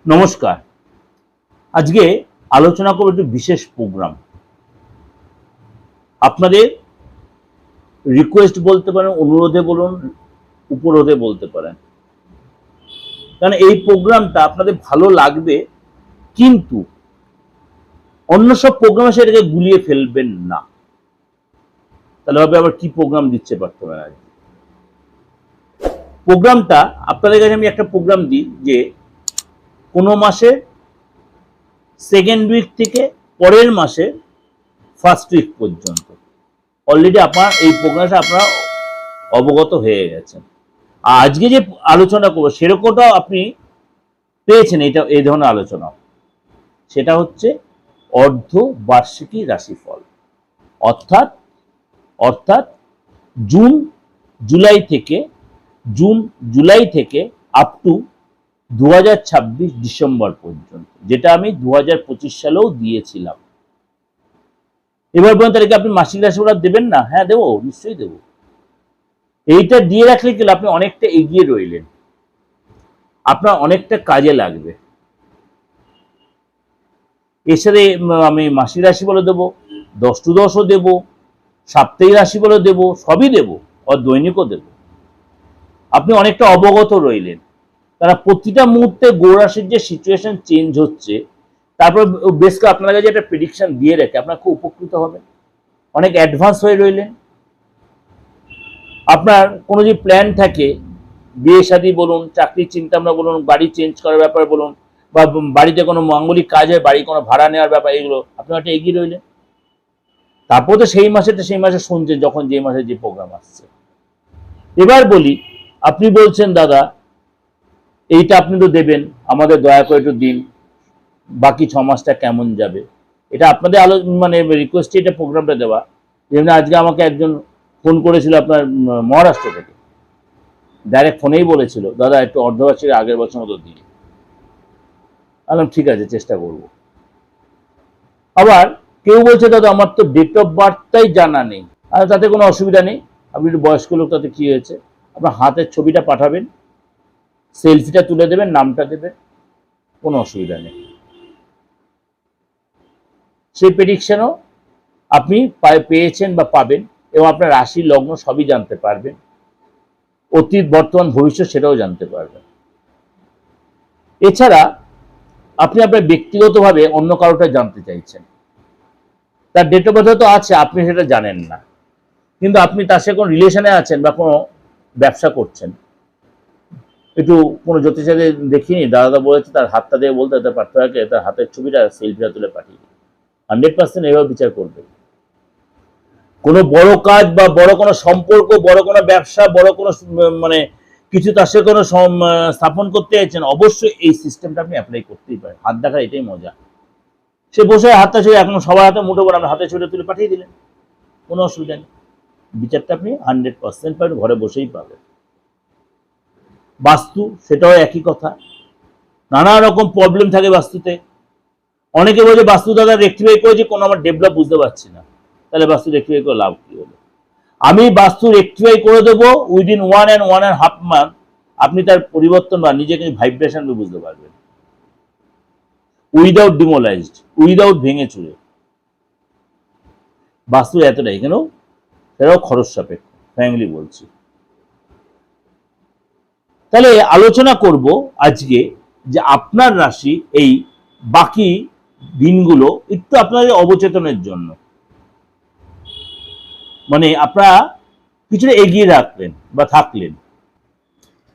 নমস্কার। আজকে আলোচনা করব একটি বিশেষ প্রোগ্রাম। আপনাদের রিকোয়েস্ট বলতে পারেন, অনুরোধে বলুন, উপরোধে বলতে পারেন। কারণ এই প্রোগ্রামটা আপনাদের ভালো লাগবে, কিন্তু অন্য সব প্রোগ্রামে সেটাকে গুলিয়ে ফেলবেন না। তাহলে ভাবে আবার কি প্রোগ্রাম দিচ্ছে পারতেন আজ। প্রোগ্রামটা আপনাদের কাছে আমি একটা প্রোগ্রাম দিই যে কোনো মাসে সেকেন্ড উইক থেকে পরের মাসে ফার্স্ট উইক পর্যন্ত অলরেডি আপনার এই প্রোগ্রামটা আপনারা অবগত হয়ে গেছেন। আর আজকে যে আলোচনা করবো সেরকমটাও আপনি পেয়েছেন, এটা এই ধরনের আলোচনা। সেটা হচ্ছে অর্ধ বার্ষিকী রাশিফল, অর্থাৎ অর্থাৎ জুন জুলাই থেকে আপ টু 2026 ডিসেম্বর পর্যন্ত, যেটা আমি 2025 সালেও দিয়েছিলাম। এবার বলেন তারিখে আপনি মাসিক রাশিফল দেবেন না? হ্যাঁ দেবো, নিশ্চয়ই দেবো। এইটা দিয়ে রাখলে গেলে আপনি অনেকটা এগিয়ে রইলেন, আপনার অনেকটা কাজে লাগবে। এর সাথে আমি মাসিক রাশি বলে দেবো, 10 to 10ও দেবো, সাপ্তাহিক রাশি বলে দেবো, সবই দেবো, আর দৈনিকও দেবো। আপনি অনেকটা অবগত রইলেন। তারা প্রতিটা মুহূর্তে গ্রহ রাশির যে সিচুয়েশন চেঞ্জ হচ্ছে, তারপর বেশ করে আপনার কাছে একটা প্রেডিকশন দিয়ে রেখে আপনার খুব উপকৃত হবে, অনেক অ্যাডভান্স হয়ে রইলেন। আপনার কোনো যে প্ল্যান থাকে, বিয়ে শাদী বলুন, চাকরির চিন্তা ভাবনা বলুন, বাড়ি চেঞ্জ করার ব্যাপারে বলুন, বা বাড়িতে কোনো মাঙ্গলিক কাজ হয়, বাড়ি কোনো ভাড়া নেওয়ার ব্যাপার, এগুলো আপনি একটা এগিয়ে রইলেন। তারপর তো সেই মাসে শুনছেন যখন যে মাসে যে প্রোগ্রাম আসছে। এবার বলি, আপনি বলছেন দাদা এইটা আপনি তো দেবেন, আমাদের দয়া করে একটু দিন, বাকি 6 মাসটা কেমন যাবে। এটা আপনাদের মানে রিকোয়েস্টে এটা প্রোগ্রামটা দেওয়া। যেমন আজকে আমাকে একজন ফোন করেছিল আপনার মহারাষ্ট্র থেকে, ডাইরেক্ট ফোনেই বলেছিল দাদা একটু অর্ধবার্ষিক আগের বছর মতো দিন। বললাম ঠিক আছে, চেষ্টা করব। আবার কেউ বলছে দাদা আমার তো ডেট অফ বার্থটাই জানা নেই। আর তাতে কোনো অসুবিধা নেই, আপনি একটু বয়স্ক লোক, তাতে কি হয়েছে, আপনার হাতের ছবিটা পাঠাবেন, সেলফিটা তুলে দেবেন, নামটা দেবেন, কোনো অসুবিধা নেই। সেই প্রেডিকশনও আপনি পেয়েছেন বা পাবেন, এবং আপনার রাশি লগ্ন সবই জানতে পারবেন, অতীত বর্তমান ভবিষ্যৎ সেটাও জানতে পারবেন। এছাড়া আপনি আপনার ব্যক্তিগতভাবে অন্য কারোটা জানতে চাইছেন, তার ডেট অফ বার্থ তো আছে, আপনি সেটা জানেন না, কিন্তু আপনি তার সাথে কোনো রিলেশনে আছেন বা কোনো ব্যবসা করছেন, একটু কোনো জ্যোতিষারে দেখিনি, দাদা বলেছে তার হাতটা দিয়ে বলতে, তার পার্থক্যকে তার হাতের ছবিটা সেলফিটা তুলে পাঠিয়ে 100% এভাবে বিচার করবে। কোনো বড় কাজ বা বড় কোনো সম্পর্ক, বড় কোনো ব্যবসা, বড় কোনো মানে কিছু তার সাথে কোনো স্থাপন করতে চাইছেন, অবশ্যই এই সিস্টেমটা আপনি অ্যাপ্লাই করতেই পারেন। হাত দেখার এটাই মজা। সে বসে হাতটা ছবি, এখন সবার হাতে মুঠো করে আপনার হাতের ছবিটা তুলে পাঠিয়ে দিলেন, কোনো অসুবিধা নেই। বিচারটা আপনি 100% পাবেন, ঘরে বসেই পাবেন। বাস্তু, সেটাও একই কথা। নানা রকম প্রবলেম থাকে বাস্তুতে। অনেকে বলছে বাস্তু দাদা রেক্টিফাই করেছে, কোনো আমার ডেভেলপ বুঝতে পারছি না। তাহলে বাস্তু রেক্টিফাই করে লাভ কি হলো? আমি বাস্তু রেক্টিফাই করে দেবো উইদিন 1.5 মান্থ। আপনি তার পরিবর্তন বা নিজেকে ভাইব্রেশন বুঝতে পারবেন, উইদাউট ডিমোলাইজড, উইদাউট ভেঙে চুরে। বাস্তু এতটাই কেন, সেটাও খরচ সাপেক্ষ, ফ্যামিলি বলছি। তাহলে আলোচনা করব আজকে যে আপনার রাশি এই বাকি দিনগুলো একটু আপনাদের অবচেতনের জন্য, মানে আপনারা কিছুটা এগিয়ে রাখলেন বা থাকলেন।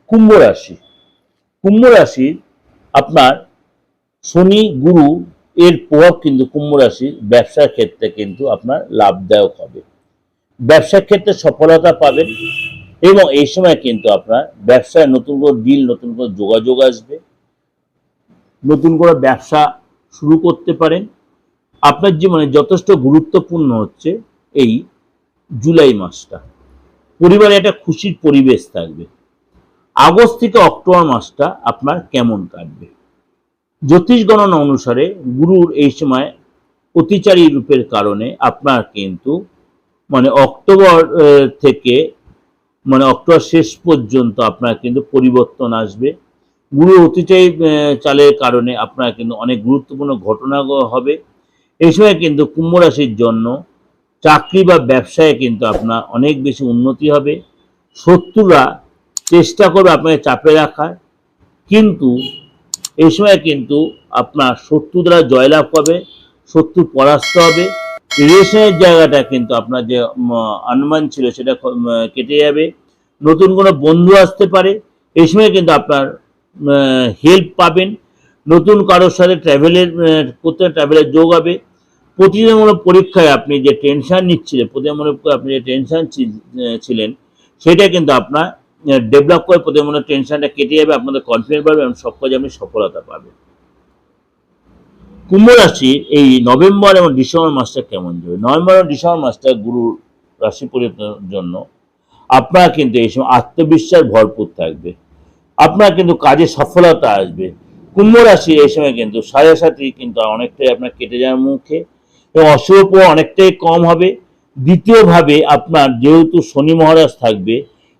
কুম্ভ রাশি, কুম্ভ রাশির আপনার শনি গুরু এর প্রভাব কিন্তু কুম্ভ রাশির ব্যবসার ক্ষেত্রে কিন্তু আপনার লাভদায়ক হবে, ব্যবসার ক্ষেত্রে সফলতা পাবেন, এবং এই সময় কিন্তু আপনার ব্যবসায় নতুন করে ডিল, নতুন করে যোগাযোগ আসবে, নতুন করে ব্যবসা শুরু করতে পারেন। আপনার জীবনে যথেষ্ট গুরুত্বপূর্ণ হচ্ছে এই জুলাই মাসটা, পরিবারে একটা খুশির পরিবেশ থাকবে। আগস্ট থেকে অক্টোবর মাসটা আপনার কেমন কাটবে? জ্যোতিষ গণনা অনুসারে গুরুর এই সময় অতিচারী রূপের কারণে আপনার কিন্তু মানে অক্টোবর থেকে মানে অক্টোবর শেষ পর্যন্ত আপনার কিন্তু পরিবর্তন আসবে, গুরু অতিচায়ী চালের কারণে আপনার কিন্তু অনেক গুরুত্বপূর্ণ ঘটনা হবে। এই সময় কিন্তু কুম্ভ রাশির জন্য চাকরি বা ব্যবসায় কিন্তু আপনার অনেক বেশি উন্নতি হবে। শত্রুরা চেষ্টা করবে আপনাকে চাপে রাখার, কিন্তু এই সময় কিন্তু আপনার শত্রু দ্বারা জয়লাভ হবে, শত্রু পরাস্ত হবে। রিলেশনের জায়গাটা কিন্তু আপনার যে অনুমান ছিল সেটা কেটে যাবে। নতুন কোনো বন্ধু আসতে পারে, এই সময় কিন্তু আপনার হেল্প পাবেন। নতুন কারোর সাথে ট্রাভেলের যোগ হবে। প্রতিযোগিতামূলক পরীক্ষায় আপনি যে টেনশন নিচ্ছিলেন, প্রতিযোগিতামূলক আপনি যে টেনশন ছিলেন, সেটা কিন্তু আপনার ডেভেলপ করে প্রতিযোগিতামূলক টেনশনটা কেটে যাবে, আপনাদের কনফিডেন্স বাড়বে এবং সব কাজে আপনি সফলতা পাবেন। কুম্ভ রাশির এই নভেম্বর এবং ডিসেম্বর মাসটা কেমন যাবে? নভেম্বর এবং ডিসেম্বর মাসটা গুরু রাশি পরিবর্তনের জন্য আপনার কিন্তু এই সময় আত্মবিশ্বাস ভরপুর থাকবে, আপনার কিন্তু কাজে সফলতা আসবে। কুম্ভ রাশি এই সময় কিন্তু সাড়ে কিন্তু অনেকটাই আপনার কেটে যাওয়ার মুখে এবং অশুভ প্রভাব অনেকটাই কম হবে। দ্বিতীয়ভাবে আপনার যেহেতু শনি মহারাজ থাকবে,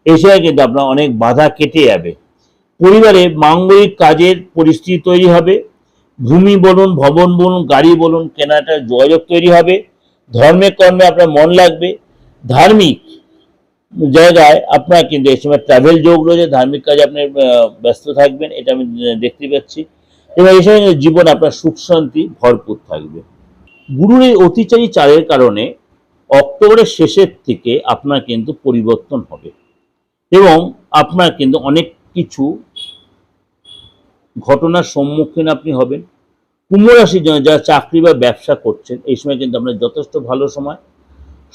এই সময় কিন্তু আপনার অনেক বাধা কেটে যাবে। পরিবারে মাঙ্গলিক কাজের পরিস্থিতি তৈরি হবে। ভূমি বলুন, ভবন বলুন, গাড়ি বলুন, কেনাটার যোগাযোগ তৈরি হবে। ধর্মে কর্মে আপনার মন লাগবে। ধার্মিক জায়গায় আপনার কিন্তু এই সময় ট্রাভেল যোগ রয়েছে, ধার্মিক কাজে আপনি ব্যস্ত থাকবেন, এটা আমি দেখতে পাচ্ছি। এবং এই সময় জীবন আপনার সুখ শান্তি ভরপুর থাকবে। গুরুর এই অতিচারী চালের কারণে অক্টোবরের শেষের থেকে আপনার কিন্তু পরিবর্তন হবে এবং আপনার কিন্তু অনেক কিছু ঘটনার সম্মুখীন আপনি হবেন। কুম্ভ রাশির জন্য যারা চাকরি বা ব্যবসা করছেন, এই সময় কিন্তু আপনার যথেষ্ট ভালো সময়।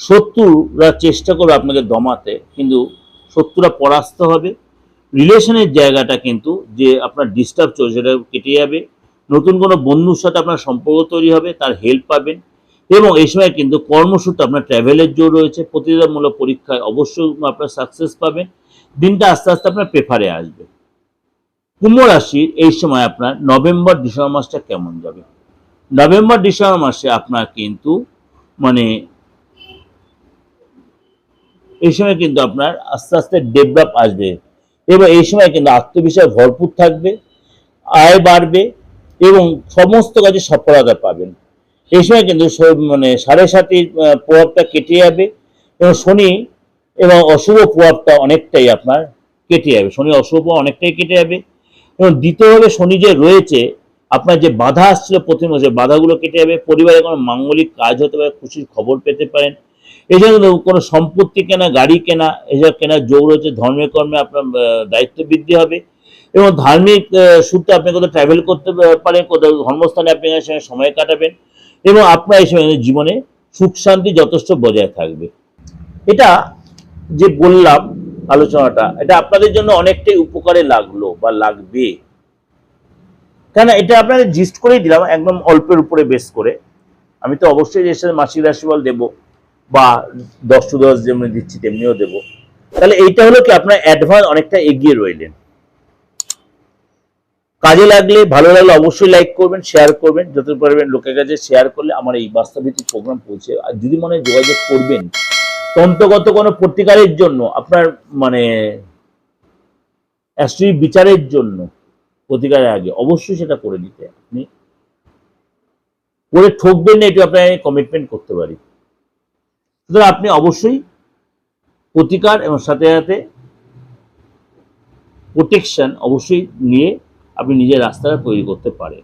শত্রুরা চেষ্টা করবে আপনাকে দমাতে, কিন্তু শত্রুরা পরাস্ত হবে। রিলেশনের জায়গাটা কিন্তু যে আপনার ডিস্টার্ব চলছে সেটা কেটে যাবে। নতুন কোনো বন্ধুর সাথে আপনার সম্পর্ক তৈরি হবে, তার হেল্প পাবেন। এবং এই সময় কিন্তু কর্মসূত্রে আপনার ট্রাভেলের জোর রয়েছে। প্রতিযোগিতামূলক পরীক্ষায় অবশ্যই আপনার সাকসেস পাবেন। দিনটা আস্তে আস্তে আপনার পেপারে আসবে। কুম্ভ রাশির এই সময় আপনার নভেম্বর ডিসেম্বর মাসটা কেমন যাবে? নভেম্বর ডিসেম্বর মাসে আপনার কিন্তু মানে এই সময় কিন্তু আপনার আস্তে আস্তে ডেভেলপ আসবে এবং এই সময় কিন্তু আত্মবিশ্বাস ভরপুর থাকবে, আয় বাড়বে এবং সমস্ত কাজে সফলতা পাবেন। এই সময় কিন্তু সাড়ে সাতির প্রভাবটা কেটে যাবে এবং শনি এবং অশুভ প্রভাবটা অনেকটাই আপনার কেটে যাবে। শনি অশুভ প্রভাব অনেকটাই কেটে যাবে এবং দ্বিতীয়ভাবে শনি যে রয়েছে, আপনার যে বাধা আসছিল প্রতি মাসে বাধাগুলো কেটে যাবে। পরিবারে কোনো মাঙ্গলিক কাজ হতে পারে, খুশির খবর পেতে পারেন। এছাড়া কোনো সম্পত্তি কেনা, গাড়ি কেনা, এসব কেনার যোগ রয়েছে। ধর্মে কর্মে আপনার দায়িত্ব বৃদ্ধি হবে এবং ধার্মিক সূত্রে আপনি কোথাও ট্রাভেল করতে পারেন, কোথাও ধর্মস্থানে আপনি সঙ্গে সময় কাটাবেন এবং আপনার এই সময় জীবনে সুখ শান্তি যথেষ্ট বজায় থাকবে। এটা যে বললাম আলোচনাটা, এটা আপনাদের জন্য অনেকটাই উপকারে লাগলো বা লাগবে, কেন এটা আপনাদের জিস্ট করেই দিলাম একদম অল্পের উপরে বেস করে। আমি তো অবশ্যই এর সাথে মাসিক রাশিফল দেবো বা 10 যেমনি দিচ্ছি তেমনিও দেবো। তাহলে এইটা হলো কি আপনার অ্যাডভান্স অনেকটা এগিয়ে রইলেন। কাজে লাগলে, ভালো লাগলে অবশ্যই লাইক করবেন, শেয়ার করবেন, যত পারবেন লোকের কাছে শেয়ার করলে আমার এই বাস্তবভিত্তিক প্রোগ্রাম পৌঁছে। আর যদি মনে যোগাযোগ করবেন তন্ত্রগত কোনো প্রতিকারের জন্য, আপনার অ্যাস্ট্রোলজি বিচারের জন্য, প্রতিকারের আগে অবশ্যই সেটা করে নিতে, আপনি করে ঠকবেন না, এটা আপনার কমিটমেন্ট করতে পারি। সুতরাং আপনি অবশ্যই প্রতিকার এবং সাথে সাথে প্রোটেকশন অবশ্যই নিয়ে আপনি নিজের রাস্তাটা তৈরি করতে পারেন।